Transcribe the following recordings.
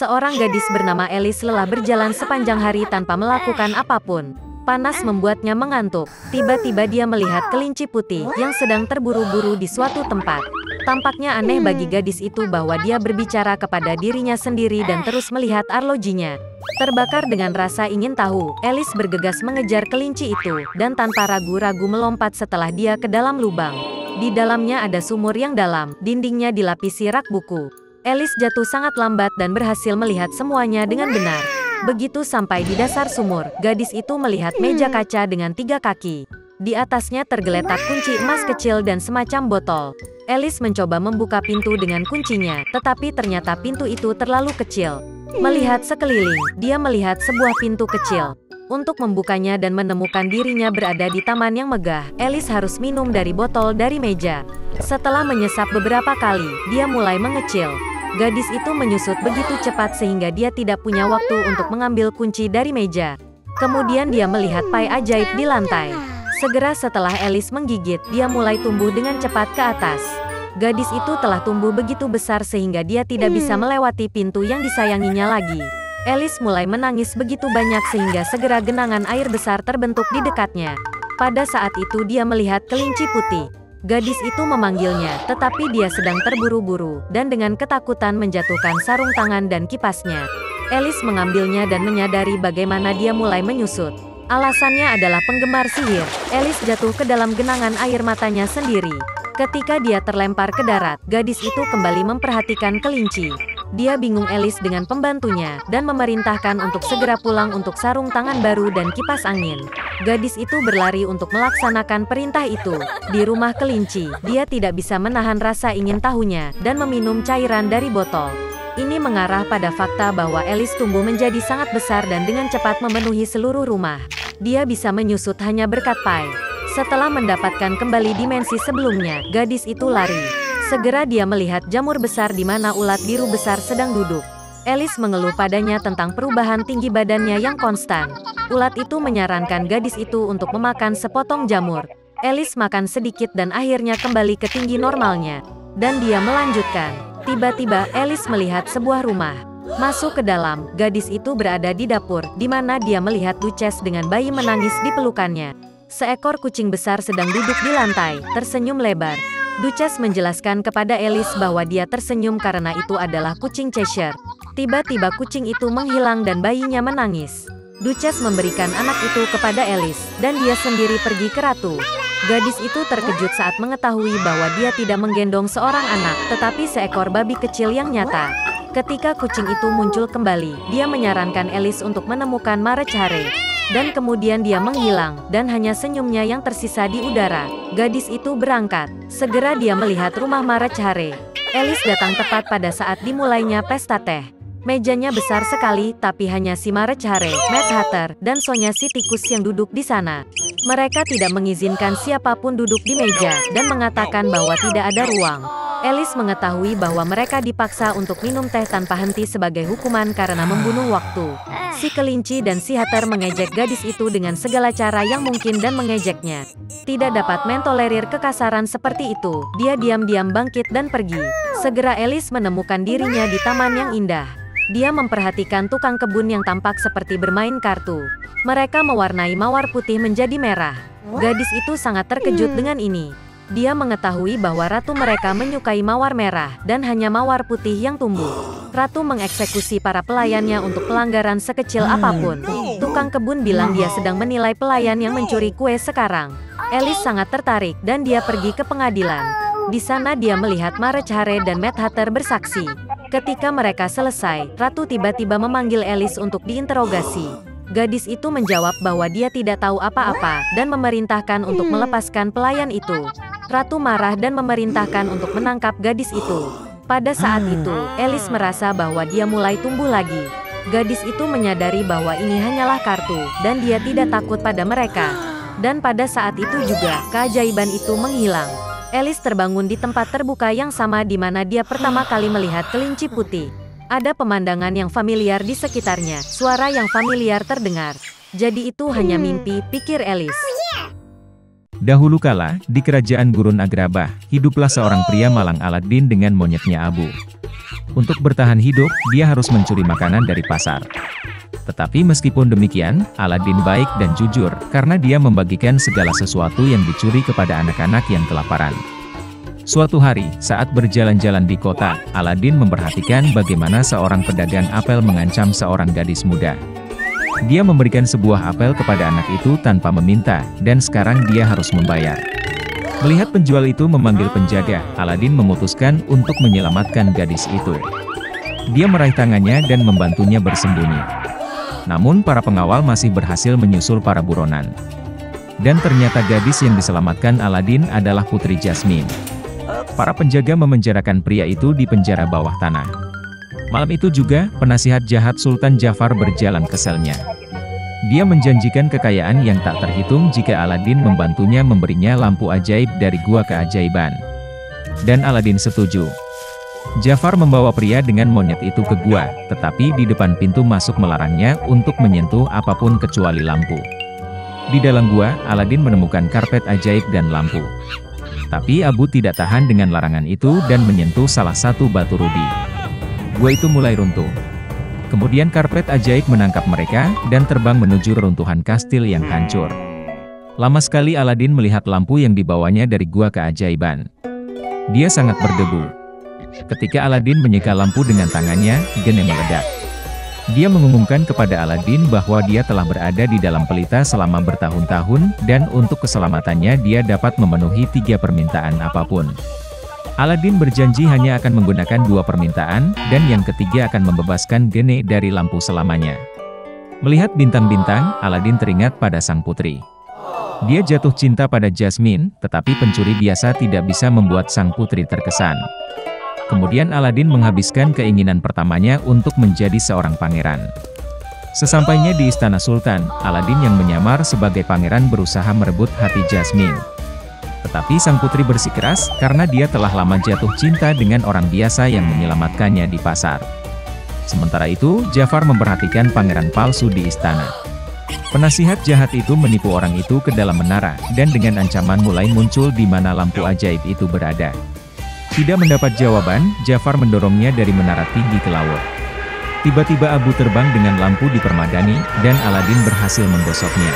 Seorang gadis bernama Alice lelah berjalan sepanjang hari tanpa melakukan apapun. Panas membuatnya mengantuk. Tiba-tiba dia melihat kelinci putih yang sedang terburu-buru di suatu tempat. Tampaknya aneh bagi gadis itu bahwa dia berbicara kepada dirinya sendiri dan terus melihat arlojinya. Terbakar dengan rasa ingin tahu, Alice bergegas mengejar kelinci itu, dan tanpa ragu-ragu melompat setelah dia ke dalam lubang. Di dalamnya ada sumur yang dalam, dindingnya dilapisi rak buku. Alice jatuh sangat lambat dan berhasil melihat semuanya dengan benar. Begitu sampai di dasar sumur, gadis itu melihat meja kaca dengan 3 kaki. Di atasnya tergeletak kunci emas kecil dan semacam botol. Alice mencoba membuka pintu dengan kuncinya, tetapi ternyata pintu itu terlalu kecil. Melihat sekeliling, dia melihat sebuah pintu kecil. Untuk membukanya dan menemukan dirinya berada di taman yang megah, Alice harus minum dari botol dari meja. Setelah menyesap beberapa kali, dia mulai mengecil. Gadis itu menyusut begitu cepat sehingga dia tidak punya waktu untuk mengambil kunci dari meja. Kemudian dia melihat pai ajaib di lantai. Segera setelah Alice menggigit, dia mulai tumbuh dengan cepat ke atas. Gadis itu telah tumbuh begitu besar sehingga dia tidak bisa melewati pintu yang disayanginya lagi. Alice mulai menangis begitu banyak sehingga segera genangan air besar terbentuk di dekatnya. Pada saat itu dia melihat kelinci putih. Gadis itu memanggilnya, tetapi dia sedang terburu-buru, dan dengan ketakutan menjatuhkan sarung tangan dan kipasnya. Alice mengambilnya dan menyadari bagaimana dia mulai menyusut. Alasannya adalah penggemar sihir. Alice jatuh ke dalam genangan air matanya sendiri. Ketika dia terlempar ke darat, gadis itu kembali memperhatikan kelinci. Dia bingung Alice dengan pembantunya, dan memerintahkan untuk segera pulang untuk sarung tangan baru dan kipas angin. Gadis itu berlari untuk melaksanakan perintah itu. Di rumah kelinci, dia tidak bisa menahan rasa ingin tahunya, dan meminum cairan dari botol. Ini mengarah pada fakta bahwa Alice tumbuh menjadi sangat besar dan dengan cepat memenuhi seluruh rumah. Dia bisa menyusut hanya berkat pai. Setelah mendapatkan kembali dimensi sebelumnya, gadis itu lari. Segera dia melihat jamur besar di mana ulat biru besar sedang duduk. Alice mengeluh padanya tentang perubahan tinggi badannya yang konstan. Ulat itu menyarankan gadis itu untuk memakan sepotong jamur. Alice makan sedikit dan akhirnya kembali ke tinggi normalnya. Dan dia melanjutkan. Tiba-tiba Alice melihat sebuah rumah. Masuk ke dalam, gadis itu berada di dapur, di mana dia melihat Duchess dengan bayi menangis di pelukannya. Seekor kucing besar sedang duduk di lantai, tersenyum lebar. Duchess menjelaskan kepada Alice bahwa dia tersenyum karena itu adalah kucing Cheshire. Tiba-tiba kucing itu menghilang dan bayinya menangis. Duchess memberikan anak itu kepada Alice, dan dia sendiri pergi ke ratu. Gadis itu terkejut saat mengetahui bahwa dia tidak menggendong seorang anak, tetapi seekor babi kecil yang nyata. Ketika kucing itu muncul kembali, dia menyarankan Alice untuk menemukan Marechare. Dan kemudian dia menghilang, dan hanya senyumnya yang tersisa di udara. Gadis itu berangkat. Segera dia melihat rumah Marechare. Alice datang tepat pada saat dimulainya pesta teh. Mejanya besar sekali, tapi hanya si Marechare, Mad Hatter, dan Sonya si tikus yang duduk di sana. Mereka tidak mengizinkan siapapun duduk di meja, dan mengatakan bahwa tidak ada ruang. Alice mengetahui bahwa mereka dipaksa untuk minum teh tanpa henti sebagai hukuman karena membunuh waktu. Si kelinci dan si Hatter mengejek gadis itu dengan segala cara yang mungkin dan mengejeknya. Tidak dapat mentolerir kekasaran seperti itu, dia diam-diam bangkit dan pergi. Segera Alice menemukan dirinya di taman yang indah. Dia memperhatikan tukang kebun yang tampak seperti bermain kartu. Mereka mewarnai mawar putih menjadi merah. Gadis itu sangat terkejut dengan ini. Dia mengetahui bahwa ratu mereka menyukai mawar merah, dan hanya mawar putih yang tumbuh. Ratu mengeksekusi para pelayannya untuk pelanggaran sekecil apapun. Tukang kebun bilang dia sedang menilai pelayan yang mencuri kue sekarang. Alice sangat tertarik, dan dia pergi ke pengadilan. Di sana dia melihat Marechare dan Mad Hatter bersaksi. Ketika mereka selesai, ratu tiba-tiba memanggil Alice untuk diinterogasi. Gadis itu menjawab bahwa dia tidak tahu apa-apa, dan memerintahkan untuk melepaskan pelayan itu. Ratu marah dan memerintahkan untuk menangkap gadis itu. Pada saat itu, Alice merasa bahwa dia mulai tumbuh lagi. Gadis itu menyadari bahwa ini hanyalah kartu, dan dia tidak takut pada mereka. Dan pada saat itu juga, keajaiban itu menghilang. Alice terbangun di tempat terbuka yang sama di mana dia pertama kali melihat kelinci putih. Ada pemandangan yang familiar di sekitarnya, suara yang familiar terdengar. Jadi itu hanya mimpi, pikir Alice. Dahulu kala, di kerajaan Gurun Agrabah, hiduplah seorang pria malang Aladdin dengan monyetnya Abu. Untuk bertahan hidup, dia harus mencuri makanan dari pasar. Tetapi meskipun demikian, Aladin baik dan jujur, karena dia membagikan segala sesuatu yang dicuri kepada anak-anak yang kelaparan. Suatu hari, saat berjalan-jalan di kota, Aladin memperhatikan bagaimana seorang pedagang apel mengancam seorang gadis muda. Dia memberikan sebuah apel kepada anak itu tanpa meminta, dan sekarang dia harus membayar. Melihat penjual itu memanggil penjaga, Aladin memutuskan untuk menyelamatkan gadis itu. Dia meraih tangannya dan membantunya bersembunyi. Namun para pengawal masih berhasil menyusul para buronan. Dan ternyata gadis yang diselamatkan Aladin adalah Putri Jasmine. Para penjaga memenjarakan pria itu di penjara bawah tanah. Malam itu juga, penasihat jahat Sultan Jafar berjalan ke selnya. Dia menjanjikan kekayaan yang tak terhitung jika Aladin membantunya memberinya lampu ajaib dari gua keajaiban. Dan Aladin setuju. Jafar membawa pria dengan monyet itu ke gua, tetapi di depan pintu masuk melarangnya untuk menyentuh apapun kecuali lampu. Di dalam gua, Aladin menemukan karpet ajaib dan lampu. Tapi Abu tidak tahan dengan larangan itu dan menyentuh salah satu batu rudi. Gua itu mulai runtuh. Kemudian karpet ajaib menangkap mereka, dan terbang menuju reruntuhan kastil yang hancur. Lama sekali Aladin melihat lampu yang dibawanya dari gua keajaiban. Dia sangat berdebu. Ketika Aladin menyeka lampu dengan tangannya, geni meledak. Dia mengumumkan kepada Aladin bahwa dia telah berada di dalam pelita selama bertahun-tahun, dan untuk keselamatannya dia dapat memenuhi 3 permintaan apapun. Aladin berjanji hanya akan menggunakan 2 permintaan, dan yang ketiga akan membebaskan geni dari lampu selamanya. Melihat bintang-bintang, Aladin teringat pada sang putri. Dia jatuh cinta pada Jasmine, tetapi pencuri biasa tidak bisa membuat sang putri terkesan. Kemudian Aladin menghabiskan keinginan pertamanya untuk menjadi seorang pangeran. Sesampainya di istana Sultan, Aladin yang menyamar sebagai pangeran berusaha merebut hati Jasmine. Tetapi sang putri bersikeras, karena dia telah lama jatuh cinta dengan orang biasa yang menyelamatkannya di pasar. Sementara itu, Jafar memperhatikan pangeran palsu di istana. Penasihat jahat itu menipu orang itu ke dalam menara, dan dengan ancaman mulai muncul di mana lampu ajaib itu berada. Tidak mendapat jawaban, Jafar mendorongnya dari menara tinggi ke laut. Tiba-tiba Abu terbang dengan lampu di permadani, dan Aladin berhasil menggosoknya.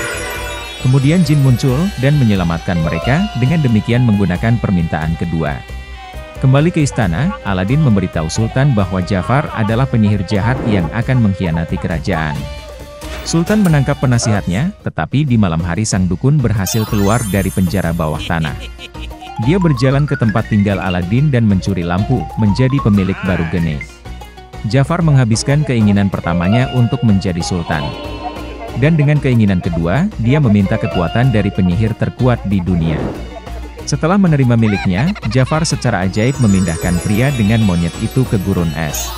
Kemudian jin muncul, dan menyelamatkan mereka, dengan demikian menggunakan permintaan kedua. Kembali ke istana, Aladin memberitahu Sultan bahwa Jafar adalah penyihir jahat yang akan mengkhianati kerajaan. Sultan menangkap penasihatnya, tetapi di malam hari sang dukun berhasil keluar dari penjara bawah tanah. Dia berjalan ke tempat tinggal Aladin dan mencuri lampu, menjadi pemilik baru geni. Jafar menghabiskan keinginan pertamanya untuk menjadi sultan. Dan dengan keinginan kedua, dia meminta kekuatan dari penyihir terkuat di dunia. Setelah menerima miliknya, Jafar secara ajaib memindahkan pria dengan monyet itu ke gurun es.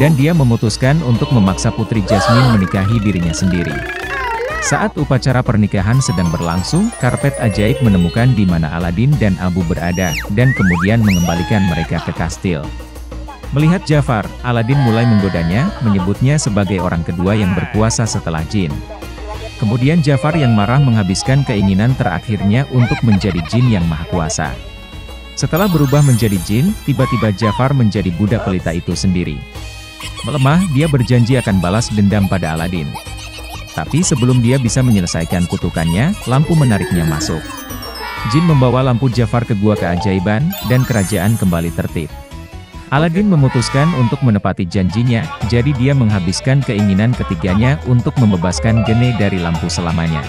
Dan dia memutuskan untuk memaksa Putri Jasmine menikahi dirinya sendiri. Saat upacara pernikahan sedang berlangsung, karpet ajaib menemukan di mana Aladin dan Abu berada, dan kemudian mengembalikan mereka ke kastil. Melihat Jafar, Aladin mulai menggodanya, menyebutnya sebagai orang kedua yang berkuasa setelah jin. Kemudian Jafar yang marah menghabiskan keinginan terakhirnya untuk menjadi jin yang maha kuasa. Setelah berubah menjadi jin, tiba-tiba Jafar menjadi budak pelita itu sendiri. Melemah, dia berjanji akan balas dendam pada Aladin. Tapi sebelum dia bisa menyelesaikan kutukannya, lampu menariknya masuk. Jin membawa lampu Jafar ke gua keajaiban, dan kerajaan kembali tertib. Aladin memutuskan untuk menepati janjinya, jadi dia menghabiskan keinginan ketiganya untuk membebaskan geni dari lampu selamanya.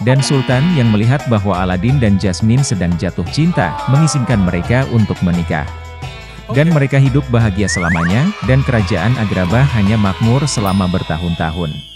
Dan Sultan yang melihat bahwa Aladin dan Jasmine sedang jatuh cinta, mengizinkan mereka untuk menikah. Dan mereka hidup bahagia selamanya, dan kerajaan Agrabah hanya makmur selama bertahun-tahun.